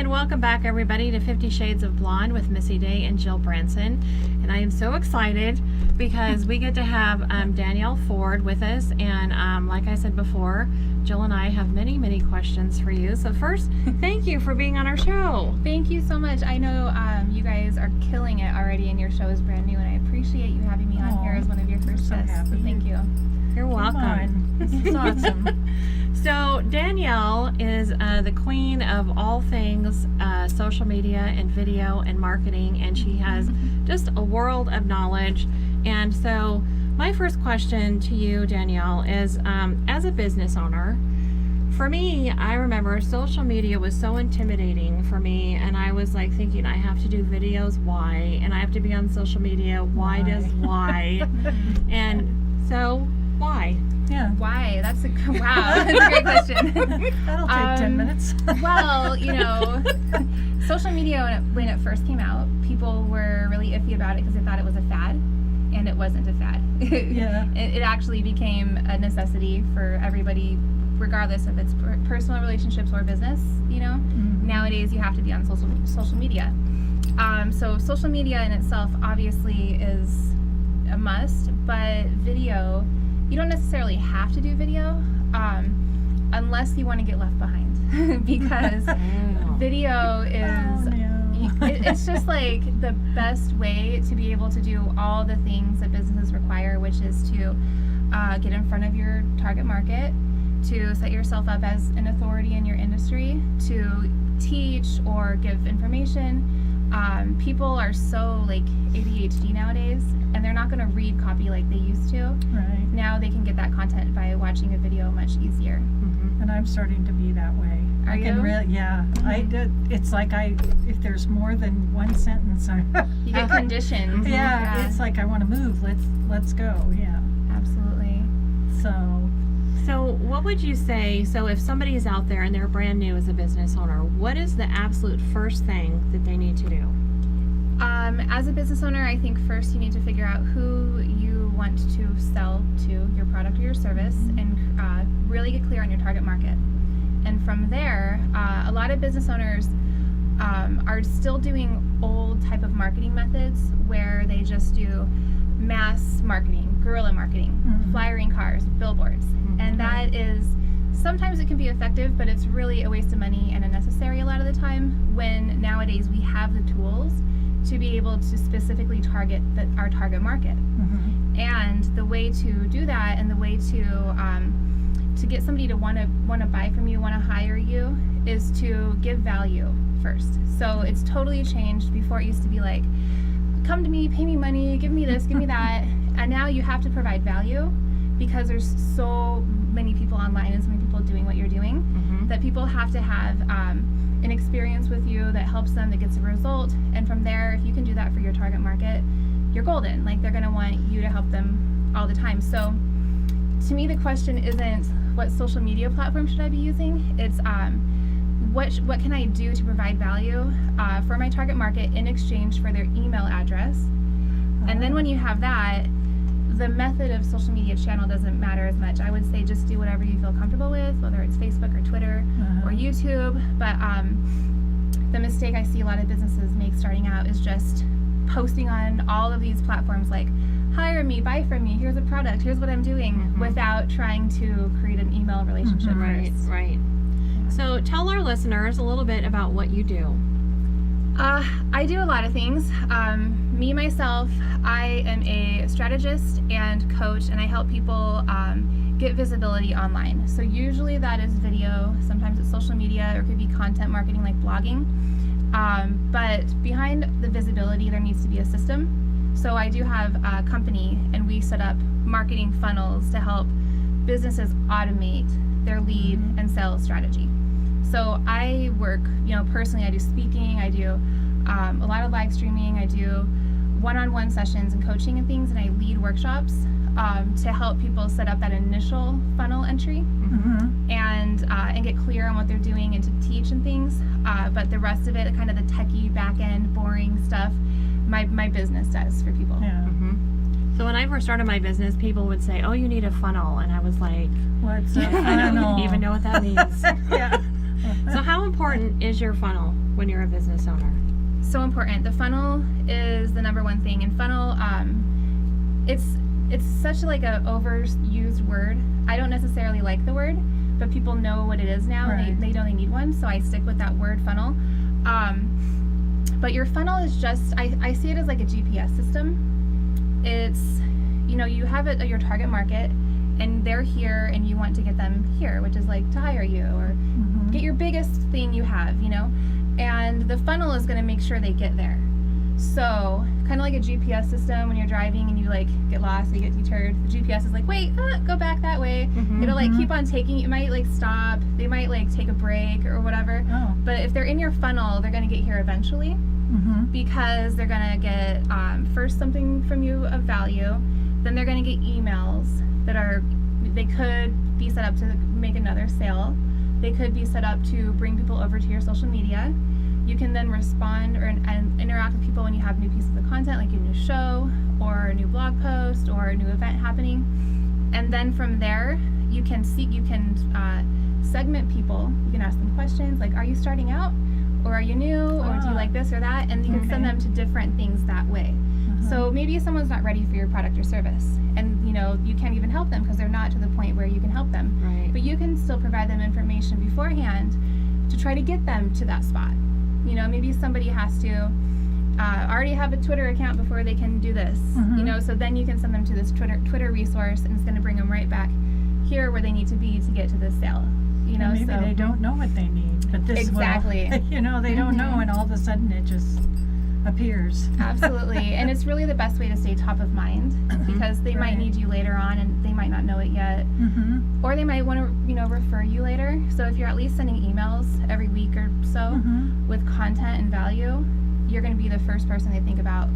and welcome back everybody to 50 Shades of Blonde with Missy Day and Jill Branson. And I am so excited because we get to have Danielle Ford with us, and like I said before, Jill and I have many questions for you. So first, thank you for being on our show. Thank you so much. I know you guys are killing it already, and your show is brand new, and I appreciate you having me on here as one of your first guests. So thank you. You're welcome. This is awesome. So Danielle is the queen of all things social media and video and marketing, and she has just a world of knowledge. And so my first question to you, Danielle, is as a business owner, for me, I remember social media was so intimidating for me, and I was like thinking, I have to do videos, why? And I have to be on social media, why? And so, why? Yeah. Why? That's a great question. That'll take 10 minutes. Well, social media when it first came out, people were really iffy about it because they thought it was a fad, and it wasn't a fad. Yeah. It actually became a necessity for everybody, regardless of its personal relationships or business. Nowadays you have to be on social media. So social media in itself obviously is a must, but video, you don't necessarily have to do video unless you want to get left behind because video is it's just like the best way to be able to do all the things that businesses require, which is to get in front of your target market, to set yourself up as an authority in your industry, to teach or give information. People are so like ADHD nowadays, and they're not going to read copy like they used to. Right. Now they can get that content by watching a video much easier. And I'm starting to be that way. Are you? Yeah. I did. It's like if there's more than one sentence, You get conditioned. yeah. It's like I want to move. Let's go. Yeah. Absolutely. So what would you say, so if somebody is out there and they're brand new as a business owner, what is the absolute first thing that they need to do? As a business owner, I think first you need to figure out who you want to sell to, your product or your service, and really get clear on your target market. And from there, a lot of business owners are still doing old type of marketing methods where they just do mass marketing, guerrilla marketing, flyering cars, billboards. And that is, sometimes it can be effective, but it's really a waste of money and unnecessary a lot of the time, when nowadays we have the tools to be able to specifically target our target market. And the way to do that, and the way to get somebody to want to buy from you, want to hire you, is to give value first. So it's totally changed. Before it used to be like, come to me, pay me money, give me this, give me that. And now you have to provide value, because there's so many people online and so many people doing what you're doing, that people have to have an experience with you that helps them, that gets a result. And from there, if you can do that for your target market, you're golden. Like, they're going to want you to help them all the time. So to me, the question isn't what social media platform should I be using. It's what can I do to provide value for my target market in exchange for their email address. And then when you have that, the method of social media channel doesn't matter as much. I would say just do whatever you feel comfortable with, whether it's Facebook or Twitter or YouTube. But the mistake I see a lot of businesses make starting out is just posting on all of these platforms like, hire me, buy from me, here's a product, here's what I'm doing, without trying to create an email relationship first. Right. So tell our listeners a little bit about what you do. I do a lot of things. Me, myself, I am a strategist and coach, and I help people get visibility online. So usually that is video, sometimes it's social media, or it could be content marketing like blogging. But behind the visibility, there needs to be a system. So I do have a company, and we set up marketing funnels to help businesses automate their lead and sales strategy. So I work, personally, I do speaking, I do a lot of live streaming, I do one-on-one sessions and coaching and things, and I lead workshops to help people set up that initial funnel entry and get clear on what they're doing, and to teach and things. But the rest of it, kind of the techie, back-end, boring stuff, my business does for people. Yeah. So when I first started my business, people would say, oh, you need a funnel. And I was like, What's a I don't funnel? even know what that means. Yeah. So how How important is your funnel when you're a business owner? So important. The funnel is the number one thing, and funnel, it's such like a overused word. I don't necessarily like the word, but people know what it is now. Right. They know they need one, so I stick with that word, funnel. But your funnel is just, I see it as like a GPS system. It's, you know, you have it at your target market, and they're here, and you want to get them here, which is like to hire you or get your biggest thing you have, you know. And the funnel is going to make sure they get there. So kind of like a GPS system, when you're driving and you like get lost, you get deterred, the GPS is like, wait, go back that way. It'll like keep on taking, it might like stop, they might like take a break or whatever. Oh. But if they're in your funnel, they're going to get here eventually, because they're going to get first something from you of value, then they're going to get emails that are, they could be set up to make another sale, they could be set up to bring people over to your social media. You can then respond and interact with people when you have new pieces of content, like a new show or a new blog post or a new event happening. And then from there, you can segment people. You can ask them questions like, are you starting out? Or are you new? Or do you like this or that? And you can send them to different things that way. So maybe someone's not ready for your product or service, and you know, you can't even help them because they're not to the point where you can help them. Right. But you can still provide them information beforehand to try to get them to that spot. You know, maybe somebody has to already have a Twitter account before they can do this. You know, so then you can send them to this Twitter resource, and it's going to bring them right back here where they need to be to get to this sale. You know, And maybe so they don't know what they need, but this Exactly. will, you know, they don't know, and all of a sudden it just appears. Absolutely. And it's really the best way to stay top of mind, because they might Right. need you later on and they might not know it yet. Or they might want to, you know, refer you later. So if you're at least sending emails every week or so with content and value, you're going to be the first person they think about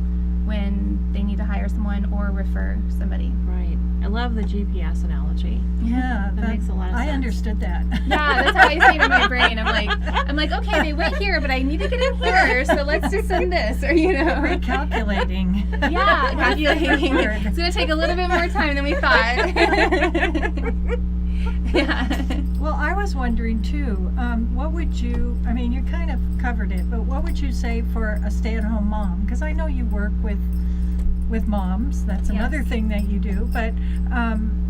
when they need to hire someone or refer somebody. Right. I love the GPS analogy. Yeah, That makes a lot of I sense. understood that. Yeah, that's how I say it in my brain. I'm like, okay, they went here, but I need to get in here, so let's just send this, or you know. Recalculating. Yeah, calculating. Word. It's gonna take a little bit more time than we thought. Yeah. Well, I was wondering too, what would you, I mean, you kind of covered it, but what would you say for a stay-at-home mom? Because I know you work with moms, that's another Yes. thing that you do, but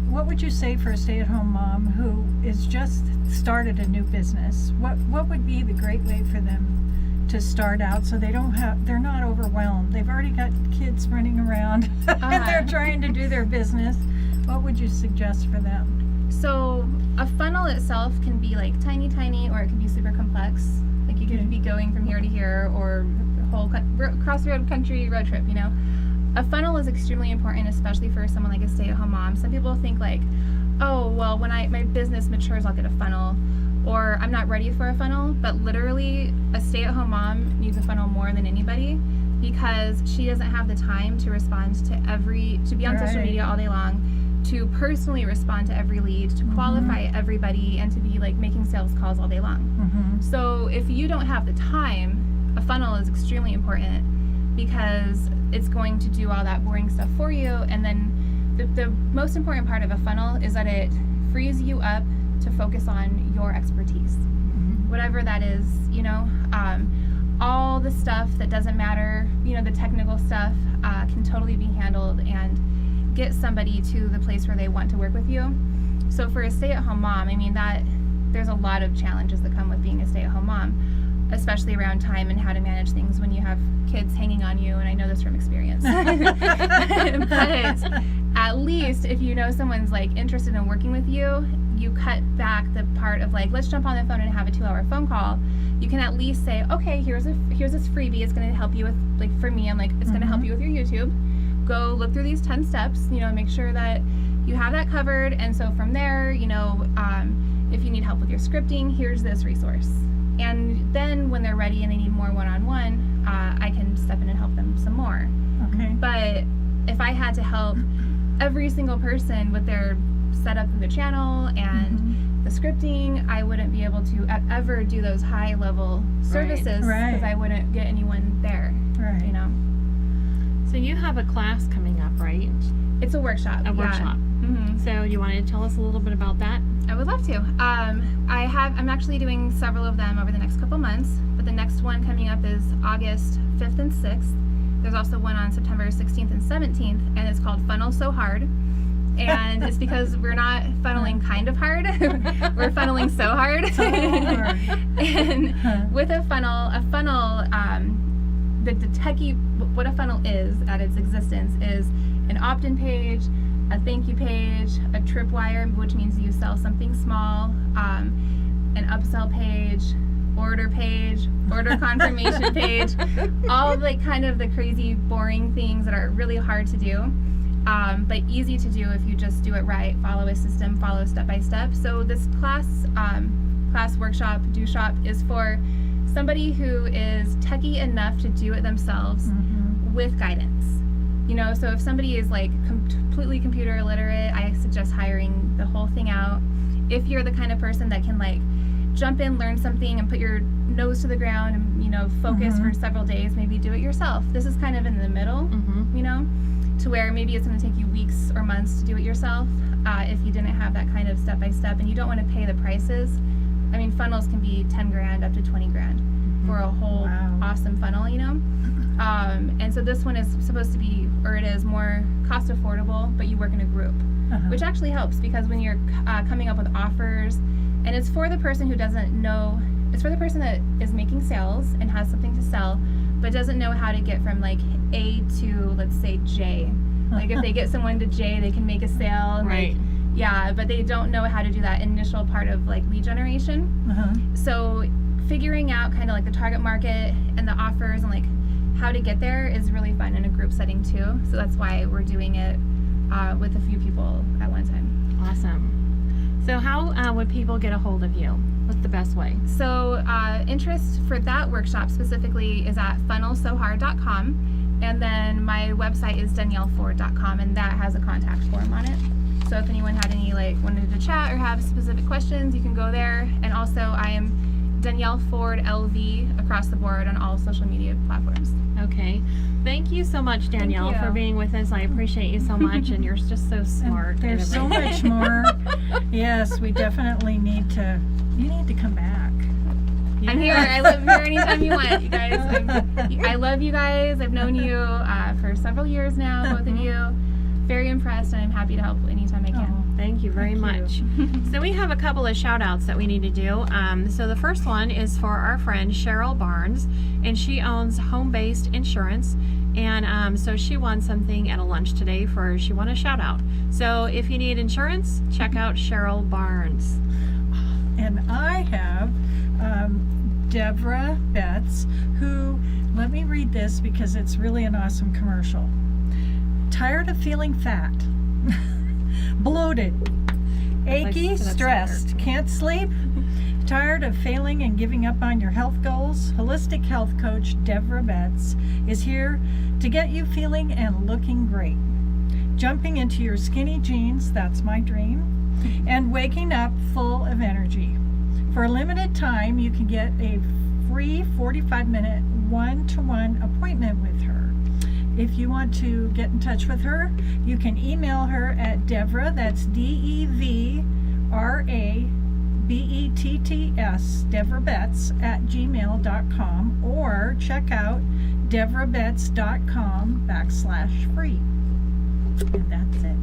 what would you say for a stay-at-home mom who is just started a new business? What would be the great way for them to start out so they're not overwhelmed? They've already got kids running around and they're trying to do their business. What would you suggest for them? So a funnel itself can be like tiny, or it can be super complex. Like you could be going from here to here, or a whole cross-road country road trip, you know. A funnel is extremely important, especially for someone like a stay-at-home mom. Some people think like, oh, well, when my business matures, I'll get a funnel, or I'm not ready for a funnel. But literally, a stay-at-home mom needs a funnel more than anybody, because she doesn't have the time to respond to be on social media all day long, to personally respond to every lead, to qualify everybody, and to be like making sales calls all day long. So if you don't have the time, a funnel is extremely important, because it's going to do all that boring stuff for you. And then the most important part of a funnel is that it frees you up to focus on your expertise, whatever that is, you know. All the stuff that doesn't matter, you know, the technical stuff can totally be handled and get somebody to the place where they want to work with you. So for a stay-at-home mom, I mean, that there's a lot of challenges that come with being a stay-at-home mom, especially around time and how to manage things when you have kids hanging on you, and I know this from experience. But at least if you know someone's like interested in working with you, you cut back the part of like, let's jump on the phone and have a 2-hour phone call. You can at least say, okay, here's this freebie. It's going to help you with, like, for me, I'm like, it's going to help you with your YouTube. Go look through these 10 steps, you know, make sure that you have that covered. And so from there, you know, if you need help with your scripting, here's this resource. And then when they're ready and they need more one-on-one, I can step in and help them some more. Okay. But if I had to help every single person with their setup of the channel and the scripting, I wouldn't be able to ever do those high-level services, because I wouldn't get anyone there, you know. So you have a class coming up, right? It's a workshop. A workshop. Mm-hmm. So you wanted to tell us a little bit about that? I would love to. I'm actually doing several of them over the next couple months, but the next one coming up is August 5th and 6th. There's also one on September 16th and 17th, and it's called Funnel So Hard. And it's because we're not funneling kind of hard, we're funneling so hard. So hard. And with a funnel, the techie, what a funnel is at its existence is an opt-in page, a thank you page, a tripwire, which means you sell something small, an upsell page, order confirmation page, all of like kind of the crazy boring things that are really hard to do, but easy to do if you just do it right, follow a system, follow step by step. So this class workshop, do shop is for somebody who is techie enough to do it themselves with guidance. You know, so if somebody is like completely computer illiterate, I suggest hiring the whole thing out. If you're the kind of person that can like jump in, learn something, and put your nose to the ground and, you know, focus for several days, maybe do it yourself. This is kind of in the middle, you know, to where maybe it's going to take you weeks or months to do it yourself if you didn't have that kind of step by step and you don't want to pay the prices. I mean, funnels can be 10 grand up to 20 grand for a whole awesome funnel, you know. And so this one is supposed to be, or it is, more cost affordable, but you work in a group, which actually helps because when you're coming up with offers, and it's for the person who doesn't know, it's for the person that is making sales and has something to sell, but doesn't know how to get from like A to, let's say, J. Like if they get someone to J, they can make a sale. And Right. Like, yeah, but they don't know how to do that initial part of like lead generation. So figuring out kind of like the target market and the offers and like how to get there is really fun in a group setting too. So that's why we're doing it with a few people at one time. Awesome. So how would people get a hold of you? What's the best way? So interest for that workshop specifically is at funnelsohard.com, and then my website is danielleford.com, and that has a contact form on it. So if anyone had any wanted to chat or have specific questions, you can go there. And also I am Danielle Ford LV across the board on all social media platforms. Okay. Thank you so much, Danielle, you. for being with us. I appreciate you so much, and you're just so smart. And there's so much more. Yes, we definitely need to. You need to come back. Yeah. I'm here. I live here anytime you want, you guys. I love you guys. I've known you for several years now, both of you. Very impressed, and I'm happy to help anytime I can. Thank you very much. So we have a couple of shout outs that we need to do. So the first one is for our friend Cheryl Barnes, and she owns Home Based Insurance. And so she won something at a lunch today she won a shout out. So if you need insurance, check out Cheryl Barnes. And I have Deborah Betts, who, let me read this because it's really an awesome commercial. Tired of feeling fat, bloated, achy, That's stressed, better. can't sleep? Tired of failing and giving up on your health goals? Holistic health coach Deborah Betts is here to get you feeling and looking great. Jumping into your skinny jeans, that's my dream, and waking up full of energy. For a limited time, you can get a free 45-minute one-to-one appointment with her. If you want to get in touch with her, you can email her at Devra, that's DEVRABETTS, Devra Betts @gmail.com, or check out devrabetts.com/free. And that's it.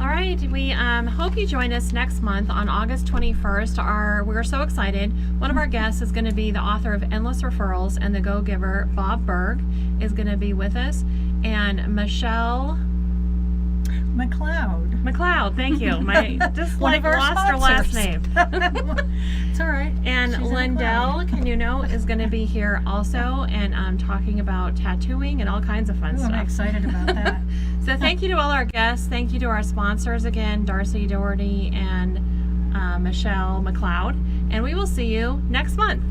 All right, we hope you join us next month on August 21st. We're so excited. One of our guests is going to be the author of Endless Referrals and the Go-Giver, Bob Berg, is going to be with us. And Michelle McLeod, thank you. Just One like of our lost her last sponsors. name. It's all right. And She's in the Lindell Canuno is going to be here also, and talking about tattooing and all kinds of fun Ooh, I'm stuff. excited about that. So thank you to all our guests. Thank you to our sponsors again, Darcy Doherty and Michelle McLeod. And we will see you next month.